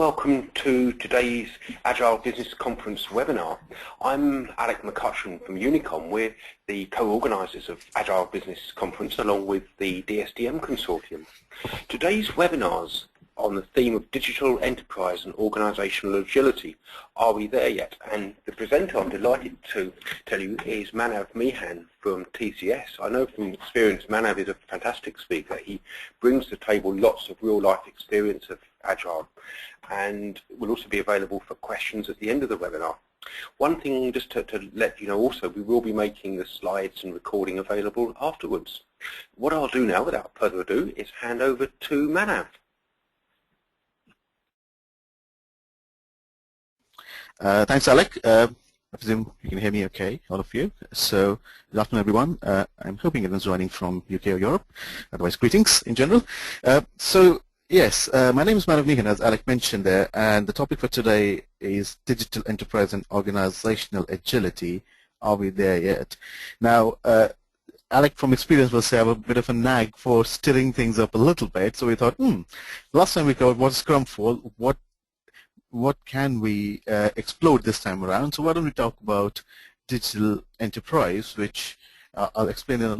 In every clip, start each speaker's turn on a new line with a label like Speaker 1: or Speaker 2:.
Speaker 1: Welcome to today's Agile Business Conference webinar. I'm Alec McCutcheon from Unicom. We're the co-organisers of Agile Business Conference along with the DSDM Consortium. Today's webinar's on the theme of digital enterprise and organisational agility. Are we there yet? And the presenter I'm delighted to tell you is Manav Meehan from TCS. I know from experience Manav is a fantastic speaker. He brings to the table lots of real-life experience of Agile and will also be available for questions at the end of the webinar. One thing just to let you know also, we will be making the slides and recording available afterwards. What I'll do now, without further ado, is hand over to Manav.
Speaker 2: Thanks, Alec. I presume you can hear me okay, all of you. So, good afternoon, everyone. I'm hoping everyone's joining from UK or Europe. Otherwise, greetings in general. Yes, my name is Manav Meehan, as Alec mentioned there, and the topic for today is digital enterprise and organizational agility. Are we there yet? Now, Alec, from experience, will say I have a bit of a nag for stirring things up a little bit. So we thought, last time we covered what's Scrum for, what can we explode this time around? So why don't we talk about digital enterprise, which I'll explain in a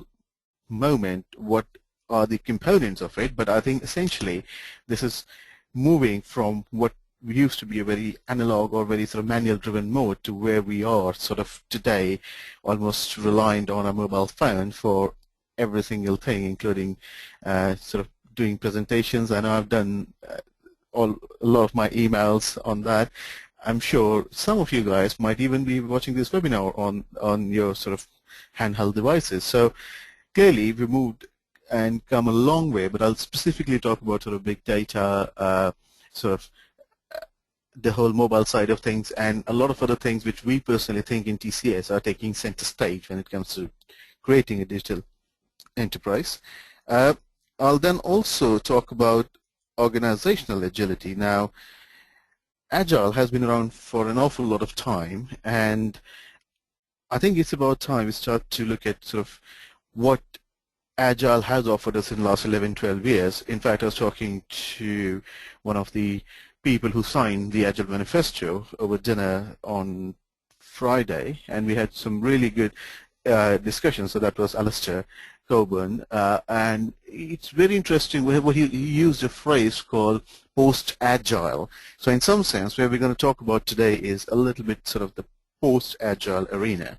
Speaker 2: moment what are the components of it, but I think essentially this is moving from what used to be a very analog or very sort of manual driven mode to where we are sort of today, almost reliant on a mobile phone for every single thing, including sort of doing presentations. I know I've done a lot of my emails on that. I'm sure some of you guys might even be watching this webinar on your sort of handheld devices. So clearly we moved and come a long way, but I'll specifically talk about sort of big data, the whole mobile side of things, and a lot of other things which we personally think in TCS are taking center stage when it comes to creating a digital enterprise. I'll then also talk about organizational agility. Now, Agile has been around for an awful lot of time, and I think it's about time we start to look at sort of what Agile has offered us in the last 11, 12 years. In fact, I was talking to one of the people who signed the Agile Manifesto over dinner on Friday, and we had some really good discussions. So that was Alistair Coburn, and it's very interesting where he used a phrase called post-agile. So in some sense, where we're going to talk about today is a little bit sort of the post-agile arena.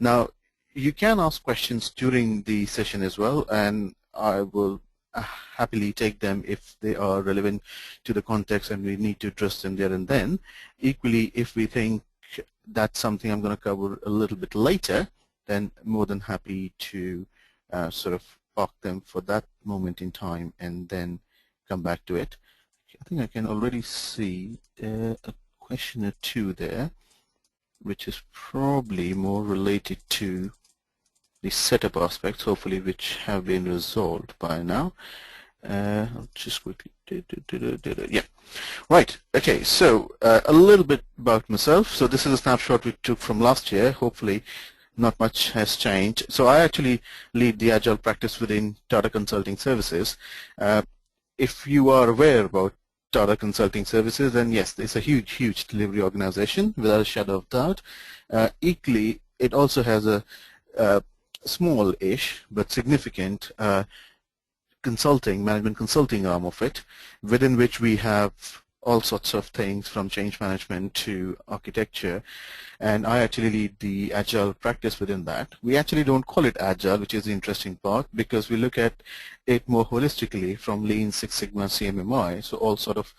Speaker 2: Now, you can ask questions during the session as well, and I will happily take them if they are relevant to the context and we need to address them there and then. Equally, if we think that's something I'm going to cover a little bit later, then more than happy to sort of park them for that moment in time and then come back to it. I think I can already see a question or two there, which is probably more related to the setup aspects, hopefully, which have been resolved by now. I'll just quickly yeah, right. Okay, so a little bit about myself. So this is a snapshot we took from last year. Hopefully not much has changed. So I actually lead the Agile practice within Tata Consulting Services. If you are aware about Tata Consulting Services, then yes, it's a huge delivery organization without a shadow of doubt. Equally, it also has a small-ish but significant management consulting arm of it, within which we have all sorts of things from change management to architecture, and I actually lead the Agile practice within that. We actually don't call it Agile, which is the interesting part, because we look at it more holistically from Lean, Six Sigma, CMMI, so all sort of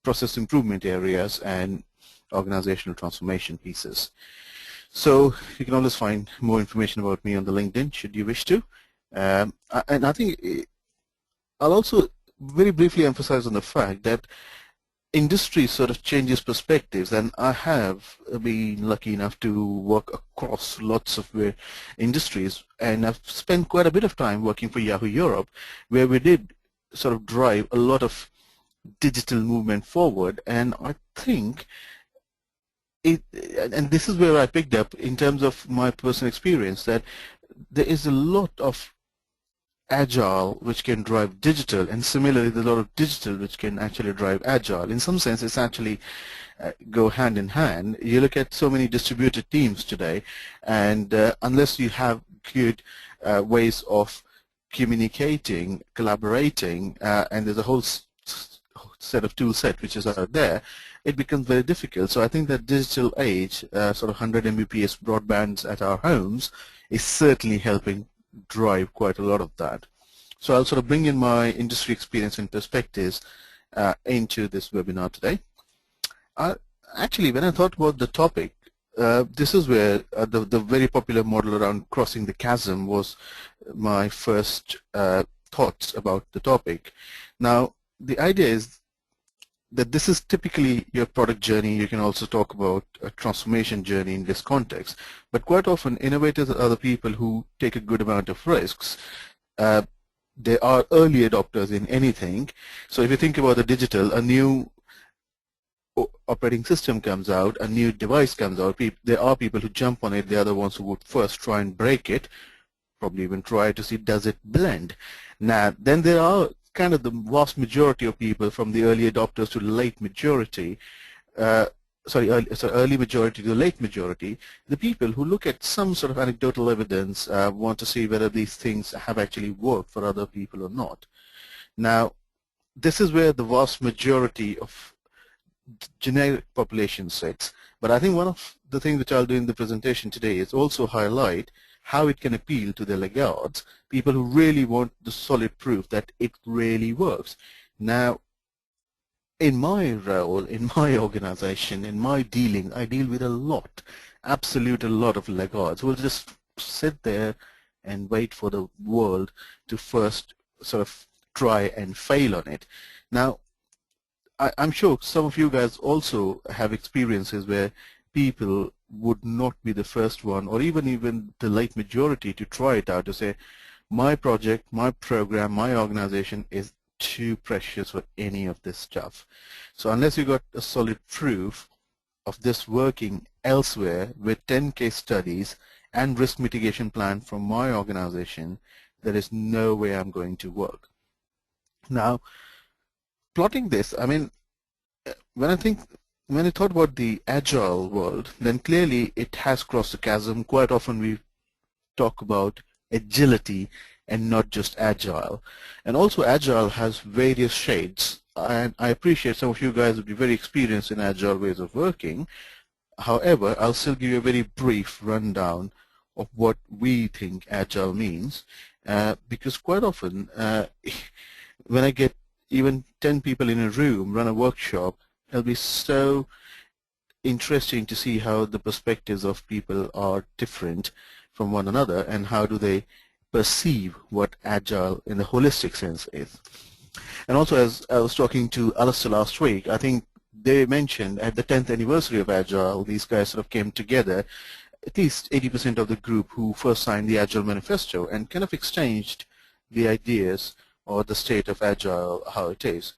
Speaker 2: process improvement areas and organizational transformation pieces. So you can always find more information about me on the LinkedIn should you wish to. And I think I'll also very briefly emphasize on the fact that industry sort of changes perspectives, and I have been lucky enough to work across lots of industries, and I've spent quite a bit of time working for Yahoo Europe, where we did sort of drive a lot of digital movement forward, and I think and this is where I picked up in terms of my personal experience, that there is a lot of agile which can drive digital, and similarly there's a lot of digital which can actually drive agile. In some sense it's actually go hand in hand. You look at so many distributed teams today, and unless you have good ways of communicating, collaborating, and there's a whole set of tool set which is out there, it becomes very difficult. So I think that digital age, sort of 100 Mbps broadbands at our homes, is certainly helping drive quite a lot of that. So I'll sort of bring in my industry experience and perspectives into this webinar today. Actually, when I thought about the topic, this is where the very popular model around crossing the chasm was my first thoughts about the topic. Now, the idea is that this is typically your product journey. You can also talk about a transformation journey in this context. But quite often, innovators are the people who take a good amount of risks. They are early adopters in anything. So if you think about the digital, a new operating system comes out, a new device comes out, there are people who jump on it. They are the ones who would first try and break it, probably even try to see does it blend. Now, then there are kind of the vast majority of people, from the early adopters to late majority, early majority to late majority, the people who look at some sort of anecdotal evidence, want to see whether these things have actually worked for other people or not. Now, this is where the vast majority of generic population sits. But I think one of the things which I'll do in the presentation today is also highlight how it can appeal to the laggards, people who really want the solid proof that it really works. Now, in my role, in my organization, in my dealing, I deal with a lot, a lot of laggards who will just sit there and wait for the world to first sort of try and fail on it. Now, I'm sure some of you guys also have experiences where people would not be the first one, or even the late majority, to try it out, to say, my project, my program, my organization is too precious for any of this stuff. So unless you got a solid proof of this working elsewhere with 10 case studies and risk mitigation plan from my organization, there is no way I'm going to work. Now, plotting this, I mean, when I thought about the agile world, then clearly it has crossed the chasm. Quite often we talk about agility and not just agile. And also agile has various shades. And I appreciate some of you guys would be very experienced in agile ways of working. However, I'll still give you a very brief rundown of what we think agile means, because quite often when I get even 10 people in a room run a workshop, it'll be so interesting to see how the perspectives of people are different from one another, and how do they perceive what agile in the holistic sense is. And also, as I was talking to Alistair last week, I think they mentioned at the 10th anniversary of Agile, these guys sort of came together, at least 80% of the group who first signed the Agile Manifesto, and kind of exchanged the ideas or the state of Agile, how it is.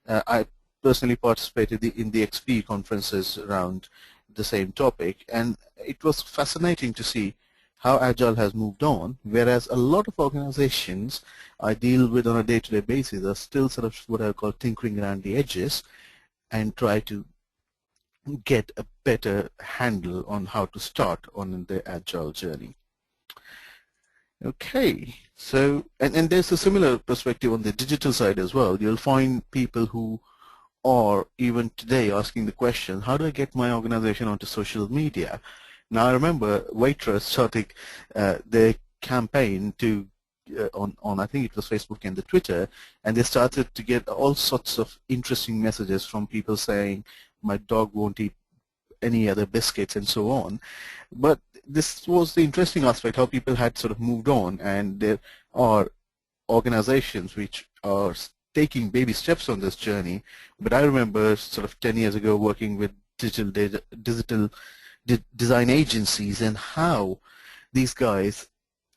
Speaker 2: I personally participated in the XP conferences around the same topic, and it was fascinating to see how Agile has moved on, whereas a lot of organizations I deal with on a day-to-day basis are still sort of what I call tinkering around the edges and try to get a better handle on how to start on the Agile journey. Okay, so, and there's a similar perspective on the digital side as well. You'll find people who are even today asking the question, how do I get my organization onto social media? Now I remember Waitrose starting their campaign to on I think it was Facebook and the Twitter, and they started to get all sorts of interesting messages from people saying, my dog won't eat any other biscuits and so on. But this was the interesting aspect, how people had sort of moved on, and there are organizations which are taking baby steps on this journey. But I remember sort of 10 years ago working with digital design agencies, and how these guys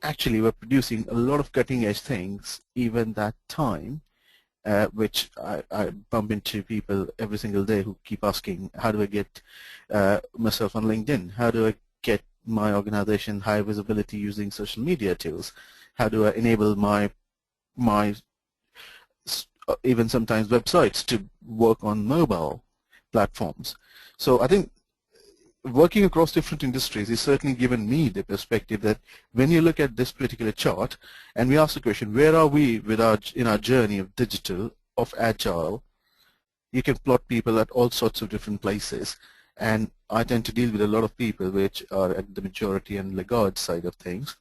Speaker 2: actually were producing a lot of cutting edge things even that time, which I bump into people every single day who keep asking, how do I get myself on LinkedIn? How do I get my organization high visibility using social media tools? How do I enable my my even sometimes websites to work on mobile platforms. So I think working across different industries has certainly given me the perspective that when you look at this particular chart and we ask the question, where are we with in our journey of digital, of agile, you can plot people at all sorts of different places. And I tend to deal with a lot of people which are at the majority and laggard side of things.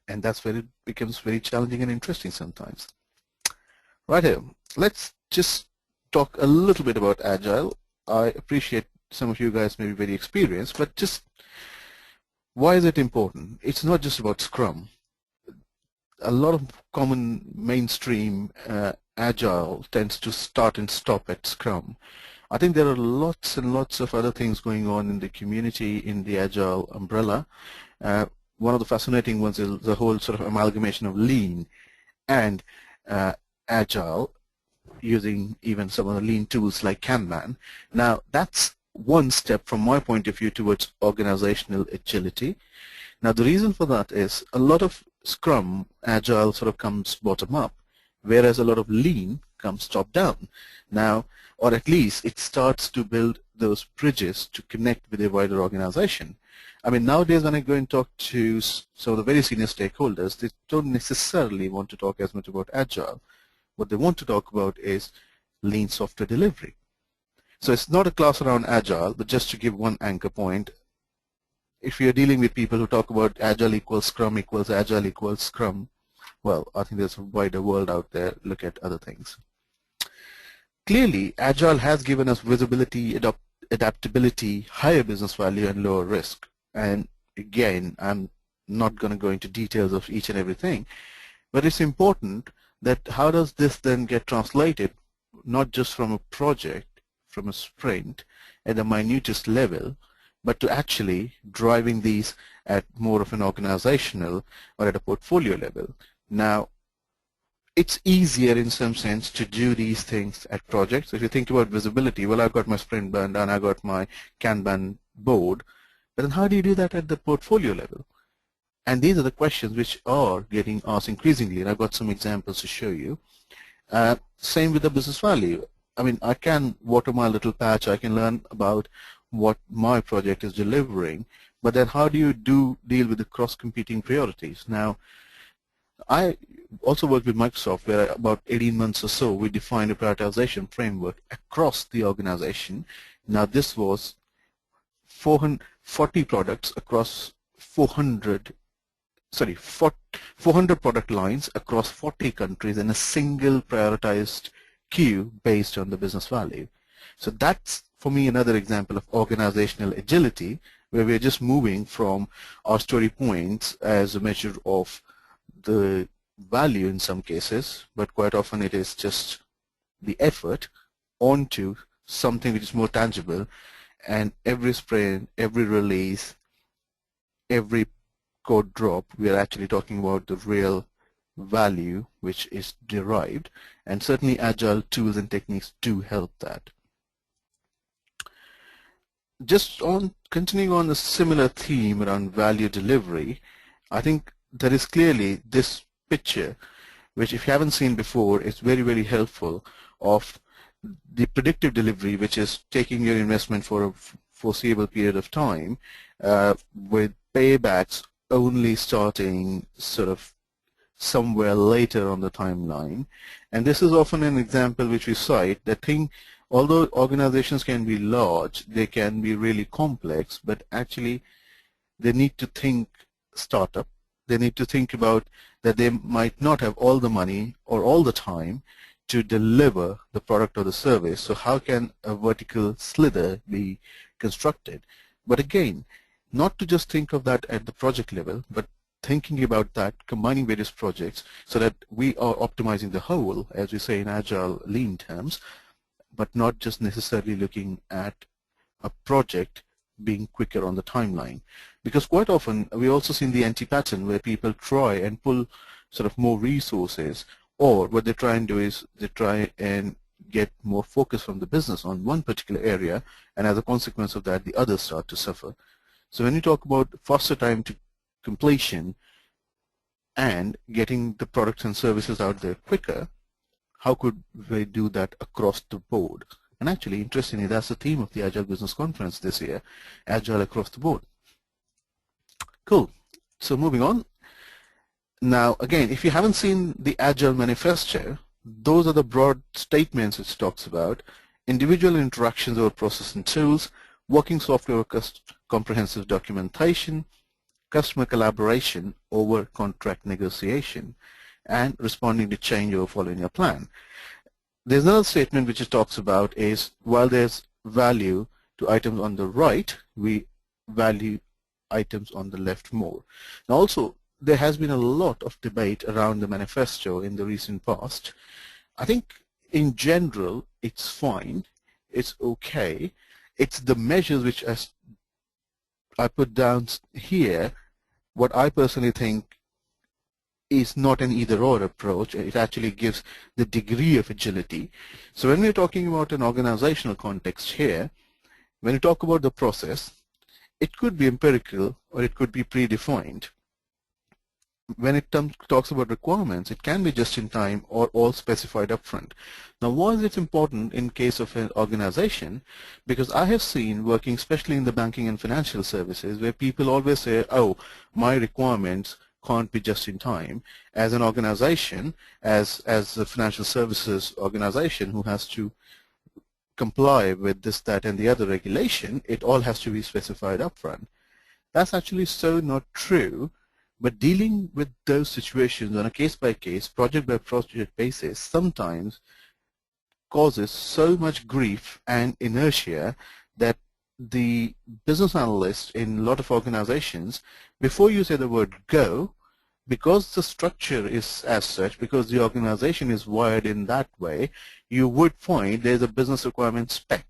Speaker 2: And that's where it becomes very challenging and interesting sometimes. Right here, let's just talk a little bit about agile. I appreciate some of you guys may be very experienced, but just why is it important? It's not just about Scrum. A lot of common mainstream agile tends to start and stop at Scrum. I think there are lots and lots of other things going on in the community in the agile umbrella. One of the fascinating ones is the whole sort of amalgamation of lean and agile, using even some of the lean tools like Kanban. Now that's one step from my point of view towards organizational agility. Now the reason for that is a lot of Scrum agile sort of comes bottom up, whereas a lot of lean comes top down. Now, or at least it starts to build those bridges to connect with a wider organization. I mean, nowadays when I go and talk to some of the very senior stakeholders, they don't necessarily want to talk as much about agile. What they want to talk about is lean software delivery. So it's not a class around agile, but just to give one anchor point, if you're dealing with people who talk about agile equals Scrum equals agile equals Scrum, well, I think there's a wider world out there. Look at other things. Clearly, agile has given us visibility, adaptability, higher business value, and lower risk. And again, I'm not going to go into details of each and everything, but it's important that how does this then get translated, not just from a project, from a sprint, at the minutest level, but to actually driving these at more of an organizational or at a portfolio level. Now, it's easier in some sense to do these things at projects. So if you think about visibility, well, I've got my sprint burn done, I've got my Kanban board, but then how do you do that at the portfolio level? And these are the questions which are getting asked increasingly, and I've got some examples to show you. Same with the business value. I mean, I can water my little patch, I can learn about what my project is delivering, but then how do you deal with the cross-competing priorities? Now, I also worked with Microsoft where about 18 months or so we defined a prioritization framework across the organization. Now this was 440 products across 400 product lines across 40 countries in a single prioritized queue based on the business value. So that's, for me, another example of organizational agility, where we're just moving from our story points as a measure of the value in some cases, but quite often it is just the effort, onto something which is more tangible, and every sprint, every release, every code drop, we are actually talking about the real value which is derived, and certainly agile tools and techniques do help that. Just on continuing on a similar theme around value delivery, I think there is clearly this picture, which if you haven't seen before, is very, very helpful, of the predictive delivery, which is taking your investment for a foreseeable period of time, with paybacks only starting sort of somewhere later on the timeline. And this is often an example which we cite, that although organizations can be large, they can be really complex, but actually they need to think startup. They need to think about that they might not have all the money or all the time to deliver the product or the service. So how can a vertical slither be constructed? But again, not to just think of that at the project level, but thinking about that, combining various projects so that we are optimizing the whole, as we say in agile lean terms, but not just necessarily looking at a project being quicker on the timeline. Because quite often we also see the anti-pattern where people try and pull sort of more resources, or what they try and do is they try and get more focus from the business on one particular area, and as a consequence of that the others start to suffer. So when you talk about faster time to completion, and getting the products and services out there quicker, how could we do that across the board? And actually, interestingly, that's the theme of the Agile Business Conference this year, Agile across the board. Cool. So moving on. Now, again, if you haven't seen the Agile Manifesto, those are the broad statements it talks about: individual interactions over process and tools, working software over comprehensive documentation, customer collaboration over contract negotiation, and responding to change over following a plan. There's another statement which it talks about is, while there's value to items on the right, we value items on the left more. Now also, there has been a lot of debate around the manifesto in the recent past. I think in general it's fine, it's okay. It's the measures which I put down here, what I personally think is not an either-or approach. It actually gives the degree of agility. So when we're talking about an organizational context here, when you talk about the process, it could be empirical or it could be predefined. When it talks about requirements, it can be just in time or all specified upfront. Now, why is it important in case of an organization? Because I have seen, working especially in the banking and financial services, where people always say, oh, my requirements can't be just in time. As an organization, as a financial services organization who has to comply with this, that, and the other regulation, it all has to be specified upfront. That's actually so not true. But dealing with those situations on a case-by-case, project-by-project basis sometimes causes so much grief and inertia that the business analyst in a lot of organizations, before you say the word go, because the structure is as such, because the organization is wired in that way, you would find there's a business requirement spec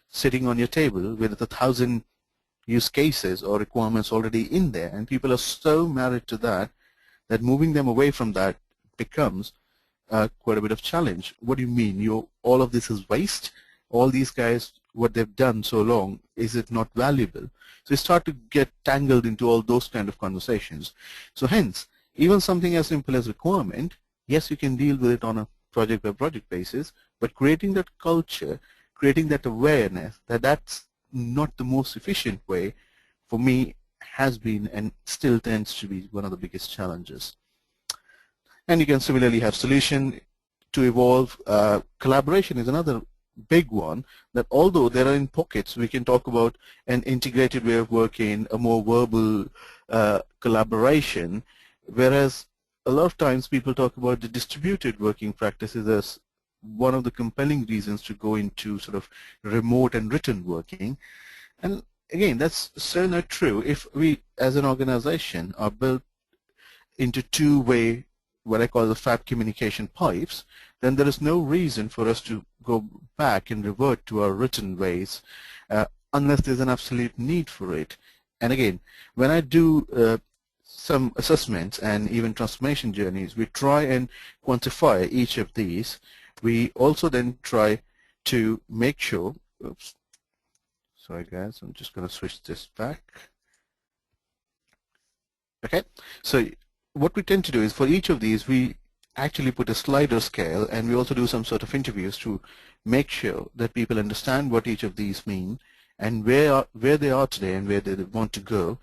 Speaker 2: sitting on your table with 1,000 use cases or requirements already in there, and people are so married to that that moving them away from that becomes quite a bit of challenge. What do you mean? All of this is waste? All these guys, what they've done so long, is it not valuable? So you start to get tangled into all those kind of conversations. So hence, even something as simple as requirement, yes, you can deal with it on a project-by-project basis, but creating that culture, creating that awareness that that's not the most efficient way, for me, has been and still tends to be one of the biggest challenges. And you can similarly have solution to evolve. Collaboration is another big one, that although there are in pockets, we can talk about an integrated way of working, a more verbal collaboration, whereas a lot of times people talk about the distributed working practices as one of the compelling reasons to go into sort of remote and written working. And again, that's so not true. If we as an organization are built into two-way, what I call the fab communication pipes, then there is no reason for us to go back and revert to our written ways unless there's an absolute need for it. And again, when I do some assessments and even transformation journeys, we try and quantify each of these. We also then try to make sure, oops, sorry guys, I'm just going to switch this back. Okay, so what we tend to do is for each of these, we actually put a slider scale, and we also do some sort of interviews to make sure that people understand what each of these mean and where they are today and where they want to go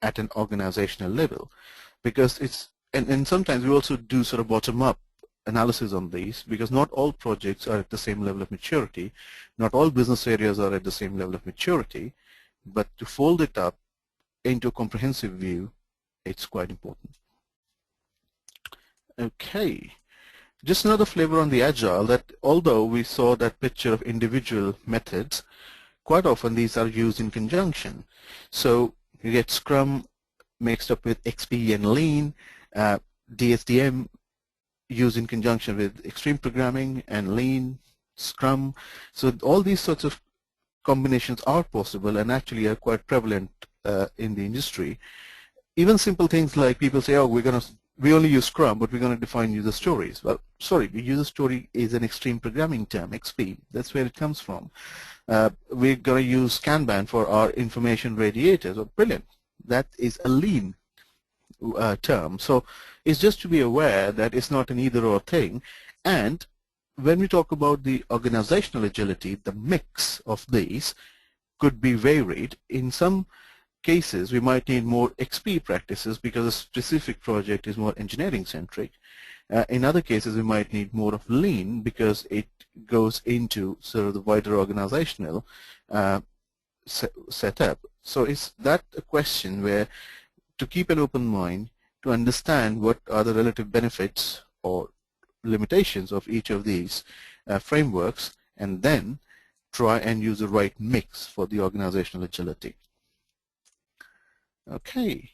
Speaker 2: at an organizational level. Because it's, and sometimes we also do sort of bottom-up analysis on these, because not all projects are at the same level of maturity, not all business areas are at the same level of maturity, but to fold it up into a comprehensive view, it's quite important. Okay, just another flavor on the Agile, that although we saw that picture of individual methods, quite often these are used in conjunction. So you get Scrum mixed up with XP and Lean, DSDM used in conjunction with extreme programming and Lean, Scrum. So all these sorts of combinations are possible and actually are quite prevalent in the industry. Even simple things like people say, oh, we only use Scrum, but we're going to define user stories. Well, sorry, user story is an extreme programming term, XP. That's where it comes from. We're going to use Kanban for our information radiators. Oh, brilliant. That is a Lean term. So it's just to be aware that it's not an either-or thing. And when we talk about the organizational agility, the mix of these could be varied. In some cases, we might need more XP practices because a specific project is more engineering-centric. In other cases, we might need more of lean because it goes into sort of the wider organizational setup. So is that a question where to keep an open mind, to understand what are the relative benefits or limitations of each of these frameworks, and then try and use the right mix for the organizational agility. Okay.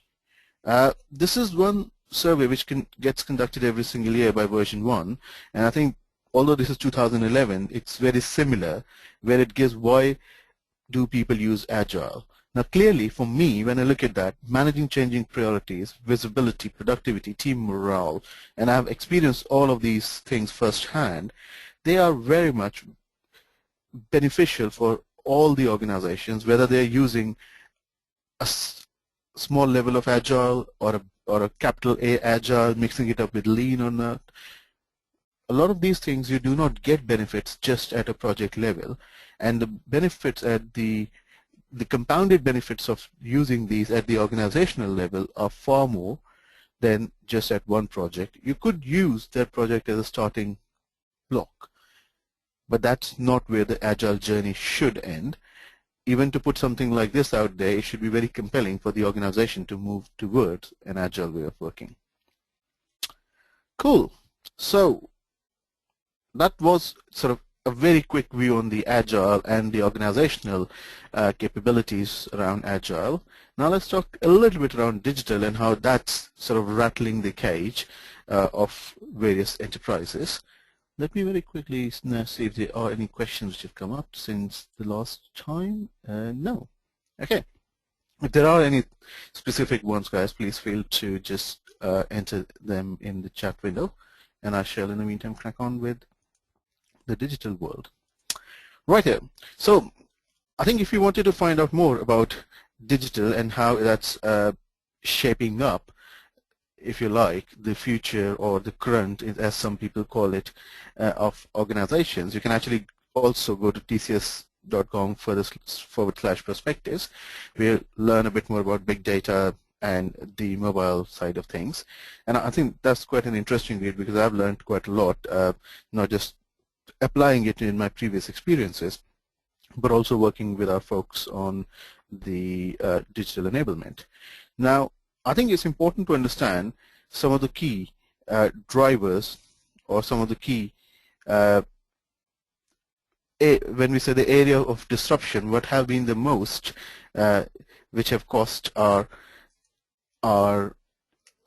Speaker 2: This is one survey which gets conducted every single year by version 1, and I think although this is 2011, it's very similar, where it gives why do people use Agile. Now clearly for me, when I look at that, managing changing priorities, visibility, productivity, team morale, and I've experienced all of these things firsthand, they are very much beneficial for all the organizations, whether they're using a small level of Agile or a capital A Agile, mixing it up with lean or not. A lot of these things you do not get benefits just at a project level, and the benefits at the compounded benefits of using these at the organizational level are far more than just at one project. You could use that project as a starting block, but that's not where the Agile journey should end. Even to put something like this out there, it should be very compelling for the organization to move towards an Agile way of working. Cool. So that was sort of a very quick view on the Agile and the organizational capabilities around Agile. Now let's talk a little bit around digital and how that's sort of rattling the cage of various enterprises. Let me very quickly now see if there are any questions which have come up since the last time. No. Okay. If there are any specific ones, guys, please feel to just enter them in the chat window, and I shall in the meantime crack on with the digital world. Right here. So I think if you wanted to find out more about digital and how that's shaping up, if you like, the future or the current, as some people call it, of organizations, you can actually also go to tcs.com/perspectives. We'll learn a bit more about big data and the mobile side of things. And I think that's quite an interesting read because I've learned quite a lot, not just applying it in my previous experiences, but also working with our folks on the digital enablement. Now, I think it's important to understand some of the key drivers or some of the key, when we say the area of disruption, what have been the most which have cost our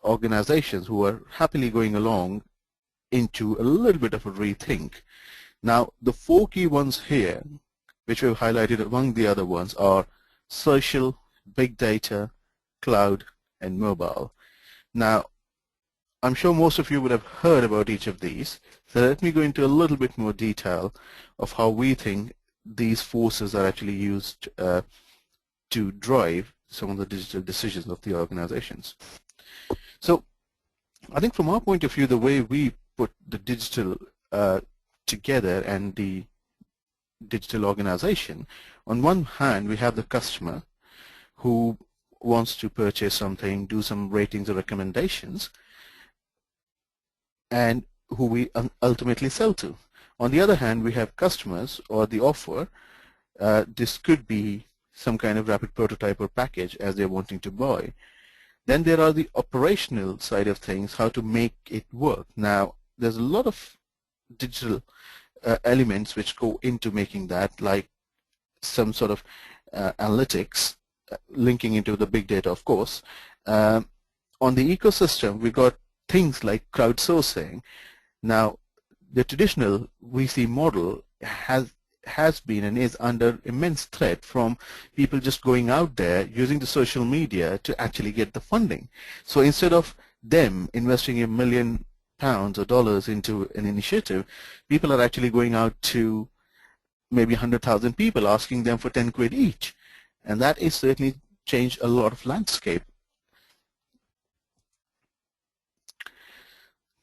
Speaker 2: organizations who are happily going along into a little bit of a rethink. Now, the 4 key ones here, which we've highlighted among the other ones, are social, big data, cloud, and mobile. Now, I'm sure most of you would have heard about each of these, so let me go into a little bit more detail of how we think these forces are actually used to drive some of the digital decisions of the organizations. So, I think from our point of view, the way we put the digital together and the digital organization, on one hand we have the customer who wants to purchase something, do some ratings or recommendations, and who we ultimately sell to. On the other hand, we have customers or the offer. This could be some kind of rapid prototype or package as they're wanting to buy. Then there are the operational side of things, how to make it work. Now, there's a lot of digital elements which go into making that, like some sort of analytics, linking into the big data, of course. On the ecosystem, we got things like crowdsourcing. Now, the traditional VC model has been and is under immense threat from people just going out there using the social media to actually get the funding. So instead of them investing £1 million or dollars into an initiative, people are actually going out to maybe 100,000 people asking them for 10 quid each. And that is certainly changed a lot of landscape.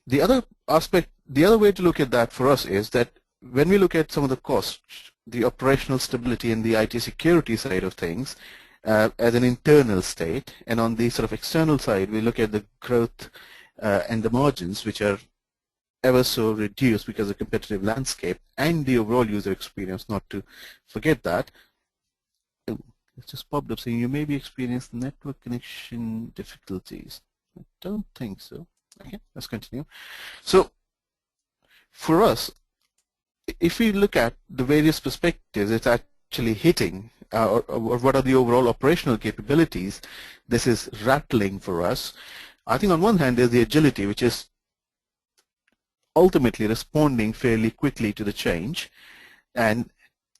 Speaker 2: The other aspect, the other way to look at that for us is that when we look at some of the costs, the operational stability and the IT security side of things as an internal state, and on the sort of external side, we look at the growth and the margins, which are ever so reduced because of the competitive landscape and the overall user experience, not to forget that. Oh, it's just popped up saying you may be experiencing network connection difficulties. I don't think so. Okay, let's continue. So for us, if we look at the various perspectives, it's actually hitting or what are the overall operational capabilities, this is rattling for us. I think on one hand there's the agility, which is ultimately responding fairly quickly to the change. And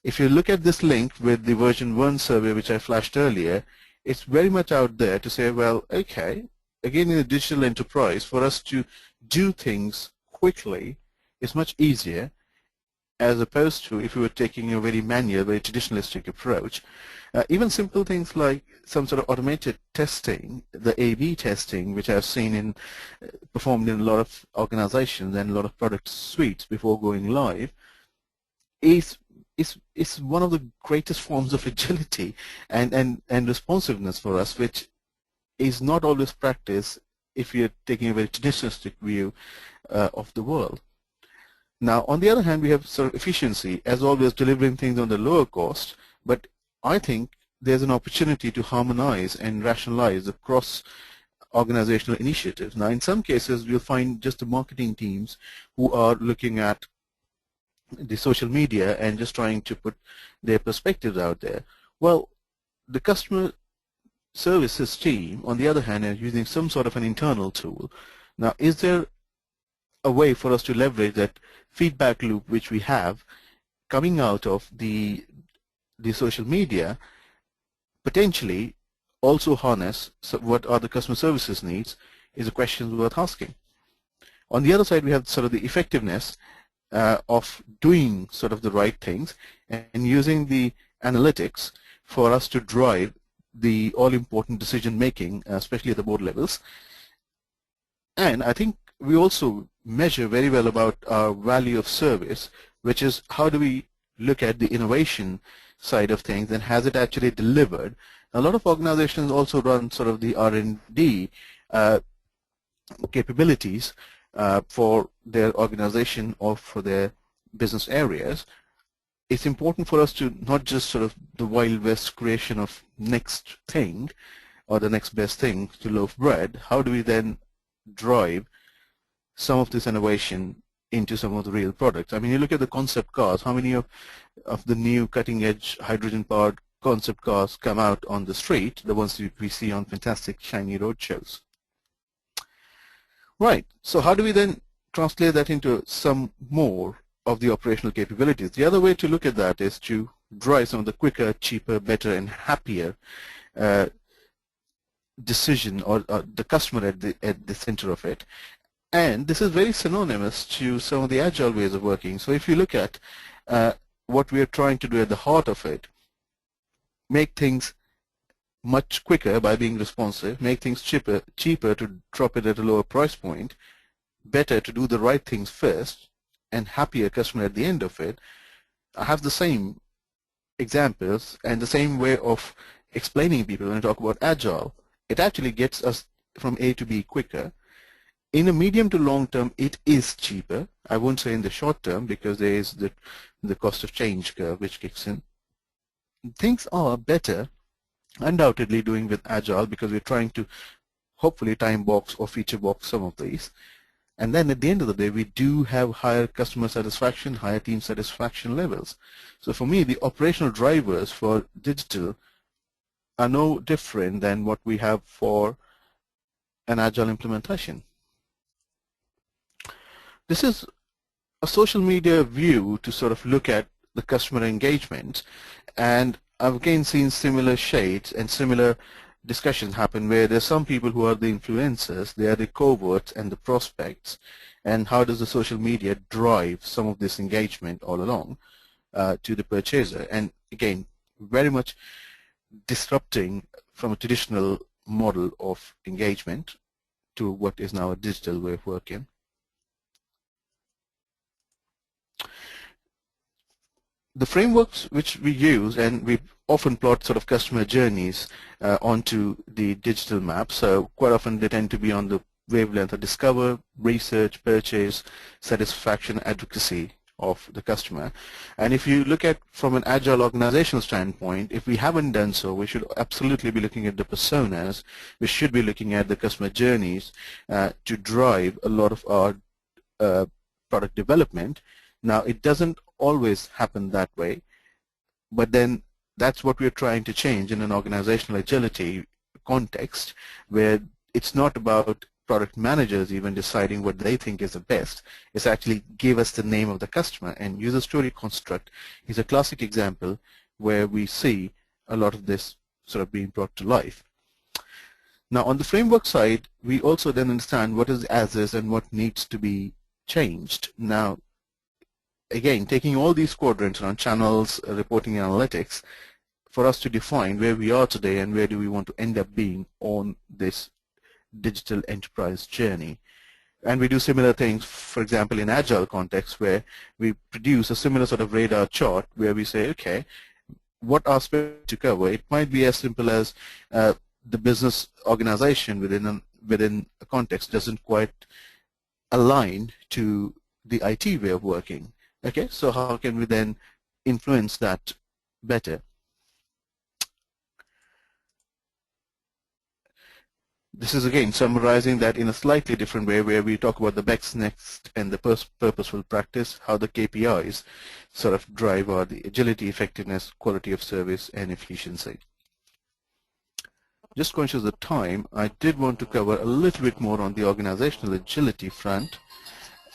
Speaker 2: if you look at this link with the version 1 survey, which I flashed earlier, it's very much out there to say, well, okay, again in a digital enterprise, for us to do things quickly is much easier as opposed to if we were taking a very manual, very traditionalistic approach. Even simple things like some sort of automated testing, the A/B testing, which I've seen performed in a lot of organizations and a lot of product suites before going live, is one of the greatest forms of agility and responsiveness for us, which is not always practiced if you're taking a very traditionalistic view of the world. Now, on the other hand, we have sort of efficiency, as always, delivering things on the lower cost, but I think there's an opportunity to harmonize and rationalize across organizational initiatives. Now, in some cases, we'll find just the marketing teams who are looking at the social media and just trying to put their perspectives out there. Well, the customer services team, on the other hand, is using some sort of an internal tool. Now, is there a way for us to leverage that feedback loop which we have coming out of the social media, potentially also harness what are the customer services needs, is a question worth asking. On the other side, we have sort of the effectiveness of doing sort of the right things and using the analytics for us to drive the all-important decision making, especially at the board levels. And I think we also measure very well about our value of service, which is how do we look at the innovation side of things and has it actually delivered. A lot of organizations also run sort of the R&D capabilities for their organization or for their business areas. It's important for us to not just sort of the Wild West creation of next thing or the next best thing to loaf bread. How do we then drive some of this innovation into some of the real products? I mean, you look at the concept cars, how many of the new cutting-edge hydrogen-powered concept cars come out on the street, the ones we see on fantastic shiny road shows? Right, so how do we then translate that into some more of the operational capabilities? The other way to look at that is to drive some of the quicker, cheaper, better, and happier decision or the customer at the center of it. And this is very synonymous to some of the agile ways of working. So if you look at what we are trying to do at the heart of it, make things much quicker by being responsive, make things cheaper to drop it at a lower price point, better to do the right things first, and happier customer at the end of it. I have the same examples and the same way of explaining people when I talk about agile. It actually gets us from A to B quicker. In a medium to long term, it is cheaper. I won't say in the short term because there is the cost of change curve which kicks in. Things are better, undoubtedly, doing with agile because we're trying to hopefully time box or feature box some of these. And then at the end of the day, we do have higher customer satisfaction, higher team satisfaction levels. So for me, the operational drivers for digital are no different than what we have for an agile implementation. This is a social media view to sort of look at the customer engagement, and I've again seen similar shades and similar discussions happen where there's some people who are the influencers, they are the coverts and the prospects, and how does the social media drive some of this engagement all along to the purchaser, and again very much disrupting from a traditional model of engagement to what is now a digital way of working. the frameworks which we use, and we often plot sort of customer journeys onto the digital map. So quite often they tend to be on the wavelength of discover, research, purchase, satisfaction, advocacy of the customer. And if you look at from an agile organizational standpoint, if we haven't done so, we should absolutely be looking at the personas. We should be looking at the customer journeys to drive a lot of our product development. Now, it doesn't always happen that way, but then that's what we're trying to change in an organizational agility context, where it's not about product managers even deciding what they think is the best. It's actually give us the name of the customer, and user story construct is a classic example where we see a lot of this sort of being brought to life. Now, on the framework side, we also then understand what is as is and what needs to be changed. Now, again, taking all these quadrants around channels, reporting, and analytics, for us to define where we are today and where do we want to end up being on this digital enterprise journey. And we do similar things, for example, in agile context, where we produce a similar sort of radar chart where we say, okay, what aspects to cover? It might be as simple as the business organization within a context doesn't quite align to the IT way of working. Okay, so how can we then influence that better? This is again summarizing that in a slightly different way, where we talk about the best, next, and the purposeful practice, how the KPIs sort of drive the agility, effectiveness, quality of service, and efficiency. Just conscious of time, I did want to cover a little bit more on the organizational agility front.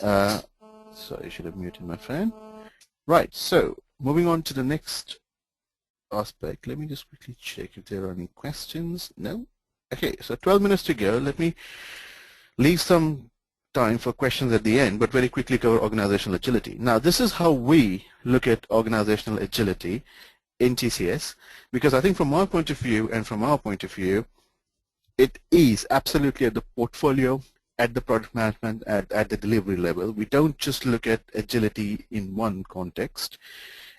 Speaker 2: Sorry, I should have muted my fan. Right, so moving on to the next aspect. Let me just quickly check if there are any questions. No? Okay, so 12 minutes to go. Let me leave some time for questions at the end, but very quickly cover organizational agility. Now, this is how we look at organizational agility in TCS, because I think from our point of view and from our point of view, it is absolutely at the portfolio, at the product management, at the delivery level. We don't just look at agility in one context.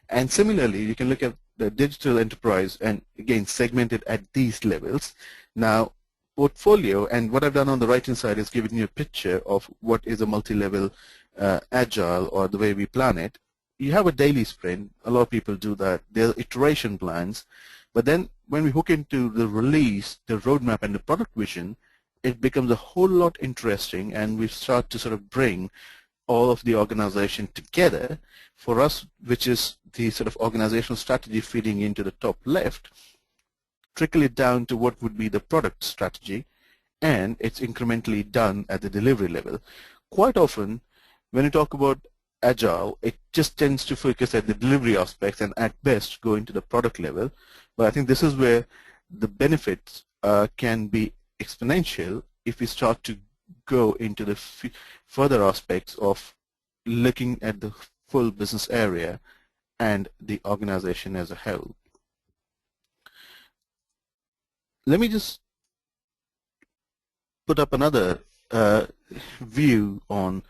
Speaker 2: And similarly, you can look at the digital enterprise and again segment it at these levels. Now, portfolio, and what I've done on the right-hand side is giving you a picture of what is a multi-level agile, or the way we plan it. You have a daily sprint. A lot of people do that. There are iteration plans. But then when we hook into the release, the roadmap, and the product vision, it becomes a whole lot interesting, and we start to sort of bring all of the organization together. For us, which is the sort of organizational strategy feeding into the top left, trickle it down to what would be the product strategy, and it's incrementally done at the delivery level. Quite often, when you talk about agile, it just tends to focus at the delivery aspects and at best go into the product level. But I think this is where the benefits can be exponential if we start to go into the further aspects of looking at the full business area and the organization as a whole. Let me just put up another view on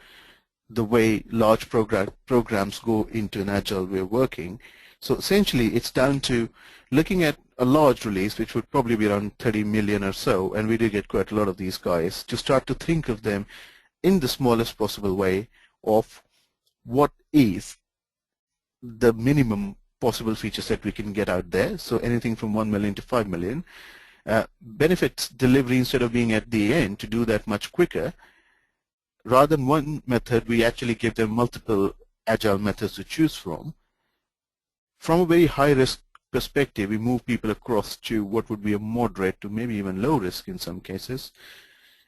Speaker 2: the way large programs go into an agile way of working. So essentially, it's down to looking at a large release, which would probably be around 30 million or so, and we do get quite a lot of these guys, to start to think of them in the smallest possible way of what is the minimum possible feature set we can get out there. So anything from 1 million to 5 million. Benefits delivery, instead of being at the end, to do that much quicker. Rather than one method, we actually give them multiple agile methods to choose from. From a very high risk perspective, we move people across to what would be a moderate to maybe even low risk in some cases.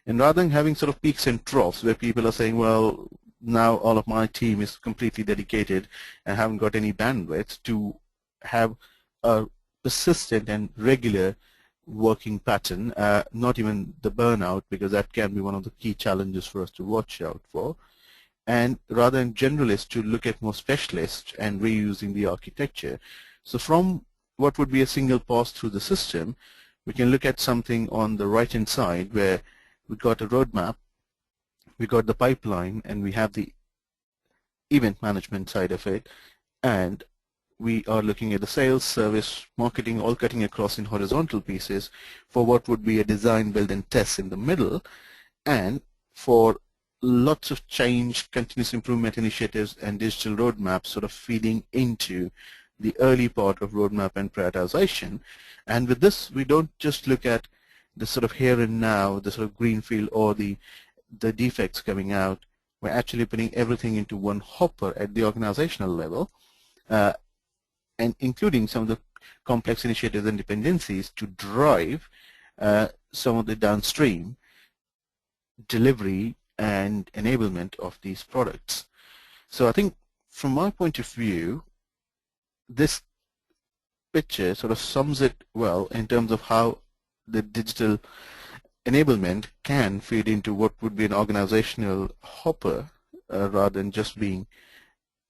Speaker 2: And rather than having sort of peaks and troughs where people are saying, well, now all of my team is completely dedicated and haven't got any bandwidth, to have a persistent and regular working pattern, not even the burnout, because that can be one of the key challenges for us to watch out for. And rather than generalists, to look at more specialists and reusing the architecture. So from what would be a single pass through the system, we can look at something on the right-hand side where we got a roadmap, we got the pipeline, and we have the event management side of it, and we are looking at the sales, service, marketing, all cutting across in horizontal pieces for what would be a design, build, and test in the middle, and for lots of change, continuous improvement initiatives, and digital roadmaps sort of feeding into the early part of roadmap and prioritization. And with this, we don't just look at the sort of here and now, the sort of greenfield or the defects coming out. We're actually putting everything into one hopper at the organizational level, and including some of the complex initiatives and dependencies to drive some of the downstream delivery and enablement of these products. So I think from my point of view, this picture sort of sums it well in terms of how the digital enablement can feed into what would be an organizational hopper rather than just being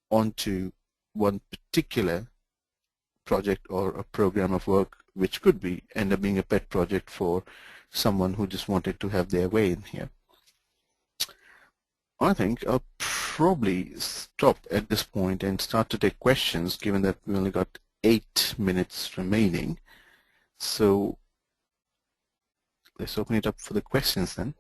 Speaker 2: onto one particular project or a program of work, which could be end up being a pet project for someone who just wanted to have their way in here. I think I'll probably stop at this point and start to take questions, given that we only got 8 minutes remaining. So let's open it up for the questions then.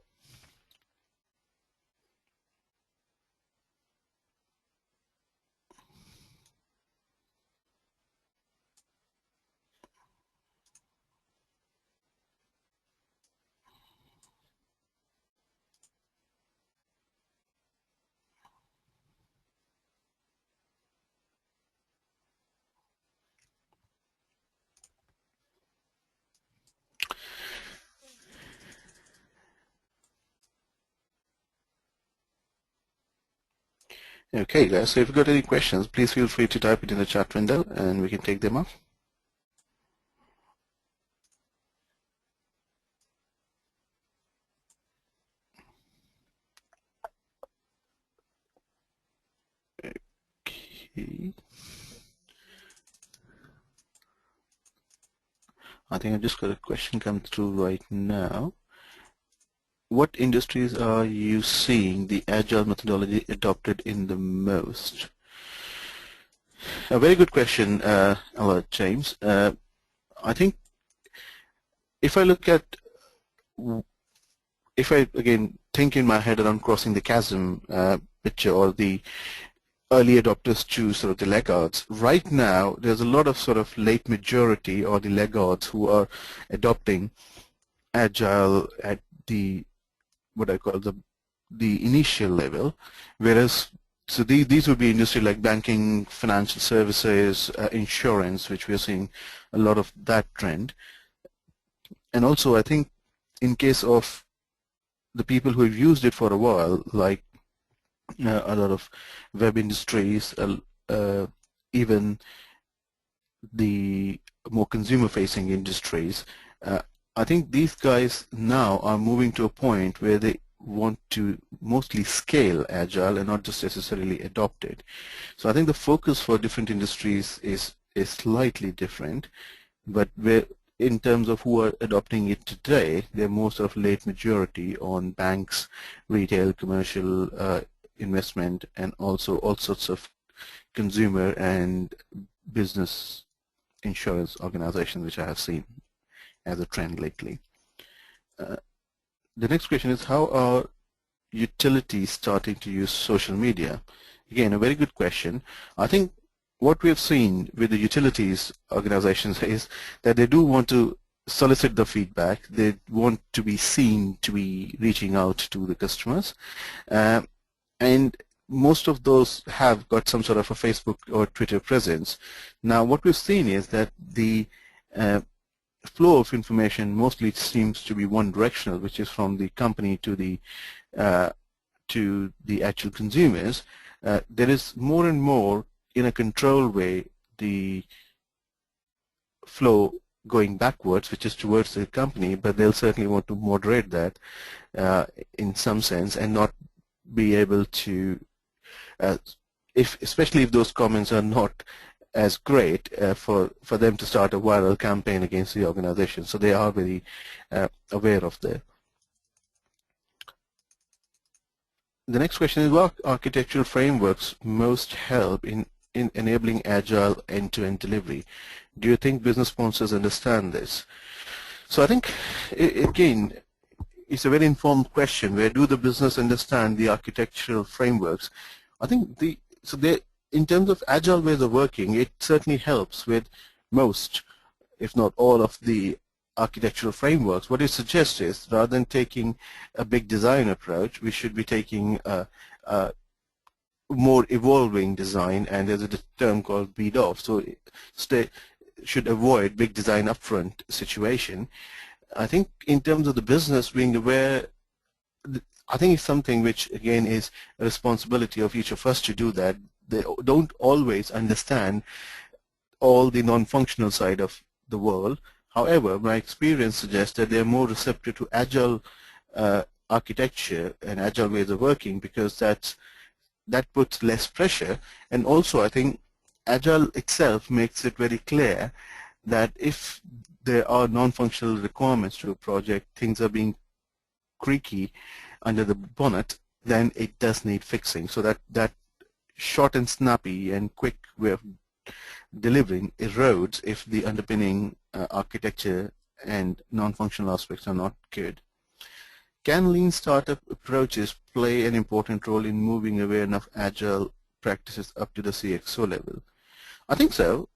Speaker 2: Okay, guys, so if you've got any questions, please feel free to type it in the chat window and we can take them up. Okay. I think I've just got a question come through right now. What industries are you seeing the agile methodology adopted in the most? A very good question, James. I think if I look at, if I again think in my head around crossing the chasm picture, or the early adopters choose sort of the laggards. Right now, there's a lot of sort of late majority or the laggards who are adopting agile at the what I call the initial level, whereas so these would be industry like banking, financial services, insurance, which we are seeing a lot of that trend. And also, I think in case of the people who have used it for a while, like a lot of web industries, even the more consumer-facing industries, I think these guys now are moving to a point where they want to mostly scale agile and not just necessarily adopt it. So I think the focus for different industries is slightly different, but in terms of who are adopting it today, they're more sort of late majority on banks, retail, commercial, investment, and also all sorts of consumer and business insurance organizations, which I have seen as a trend lately. The next question is, how are utilities starting to use social media? Again, a very good question. I think what we have seen with the utilities organizations is that they do want to solicit the feedback. They want to be seen to be reaching out to the customers. And most of those have got some sort of a Facebook or Twitter presence. Now, what we've seen is that the flow of information mostly seems to be one directional, which is from the company to the actual consumers. There is more and more, in a controlled way, the flow going backwards, which is towards the company, but they'll certainly want to moderate that in some sense and not be able to, especially if those comments are not as great, for them to start a viral campaign against the organization. So they are very aware of that. The next question is, what architectural frameworks most help in in enabling agile end-to-end delivery. Do you think business sponsors understand this? So I think, again, it's a very informed question. Where do the business understand the architectural frameworks? I think in terms of agile ways of working, it certainly helps with most, if not all, of the architectural frameworks. What it suggests is, rather than taking a big design approach, we should be taking a more evolving design, and there's a term called beat off. So should avoid big design upfront situation. I think in terms of the business being aware, I think it's something which again is a responsibility of each of us to do that. They don't always understand all the non-functional side of the world. However, my experience suggests that they're more receptive to agile architecture and agile ways of working, because that puts less pressure. And also I think agile itself makes it very clear that if there are non-functional requirements to a project, things are being creaky under the bonnet, then it does need fixing. So that short and snappy and quick way of delivering erodes if the underpinning architecture and non-functional aspects are not good. Can lean startup approaches play an important role in moving away enough agile practices up to the CXO level? I think so,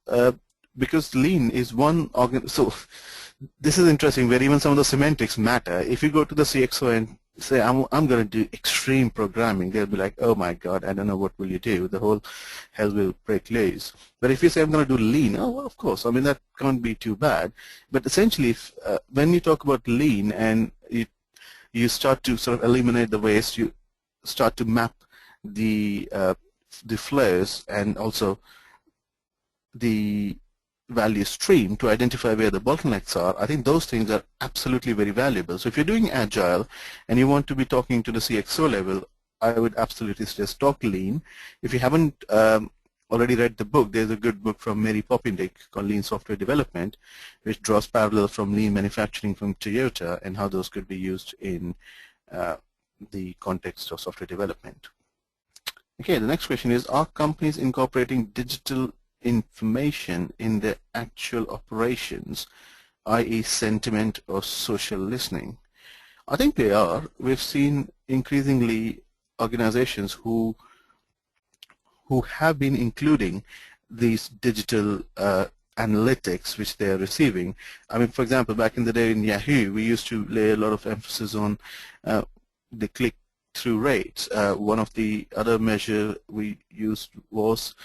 Speaker 2: because lean is one so this is interesting, where even some of the semantics matter. If you go to the CXO and say, I'm going to do extreme programming, they'll be like, oh my god, I don't know, what will you do? The whole hell will break loose. But if you say, I'm going to do lean, oh well, of course, I mean, that can't be too bad. But essentially, when you talk about lean and you start to sort of eliminate the waste, you start to map the flows and also the value stream to identify where the bottlenecks are. I think those things are absolutely very valuable. So if you're doing agile and you want to be talking to the CXO level, I would absolutely suggest talk lean. If you haven't already read the book, there's a good book from Mary Popindick called Lean Software Development, which draws parallels from lean manufacturing from Toyota and how those could be used in the context of software development. Okay, the next question is, are companies incorporating digital information in their actual operations, i.e. sentiment or social listening? I think they are. We've seen increasingly organizations who have been including these digital analytics which they are receiving. I mean, for example, back in the day in Yahoo, we used to lay a lot of emphasis on the click-through rates. One of the other measure we used was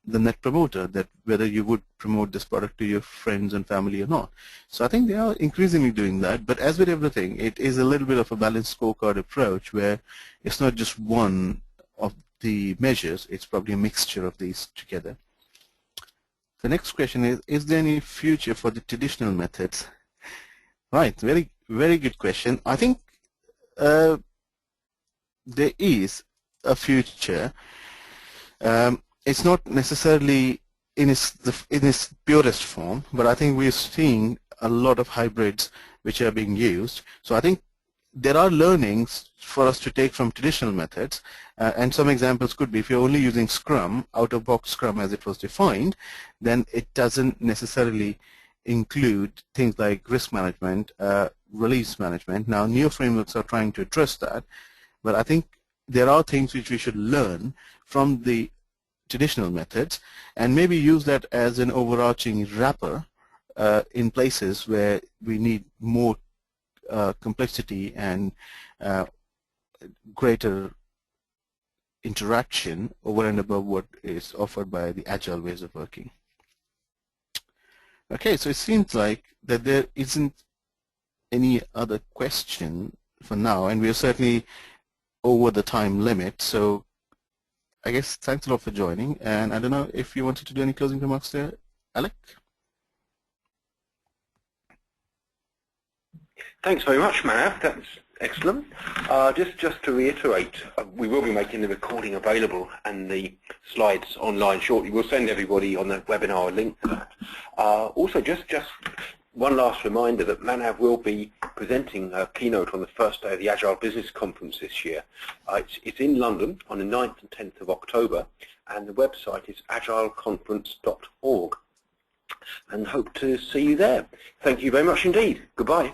Speaker 2: the net promoter, that whether you would promote this product to your friends and family or not. So I think they are increasingly doing that, but as with everything, it is a little bit of a balanced scorecard approach where it's not just one of the measures, it's probably a mixture of these together. The next question is there any future for the traditional methods? Right, very, very good question. I think there is a future. It's not necessarily in its purest form, but I think we're seeing a lot of hybrids which are being used. So I think there are learnings for us to take from traditional methods, and some examples could be, if you're only using Scrum, out-of-box Scrum as it was defined, then it doesn't necessarily include things like risk management, release management. Now, new frameworks are trying to address that, but I think there are things which we should learn from the traditional methods and maybe use that as an overarching wrapper in places where we need more complexity and greater interaction over and above what is offered by the agile ways of working. Okay, so it seems like that there isn't any other question for now, and we are certainly over the time limit, so I guess thanks a lot for joining, and I don't know if you wanted to do any closing remarks there, Alec?
Speaker 1: Thanks very much, Manav. That's excellent. Just to reiterate, we will be making the recording available and the slides online shortly. We'll send everybody on the webinar a link to that. Also, just one last reminder that Manav will be presenting a keynote on the first day of the Agile Business Conference this year. It's in London on the 9th and 10th of October, and the website is agileconference.org. And hope to see you there. Thank you very much indeed. Goodbye.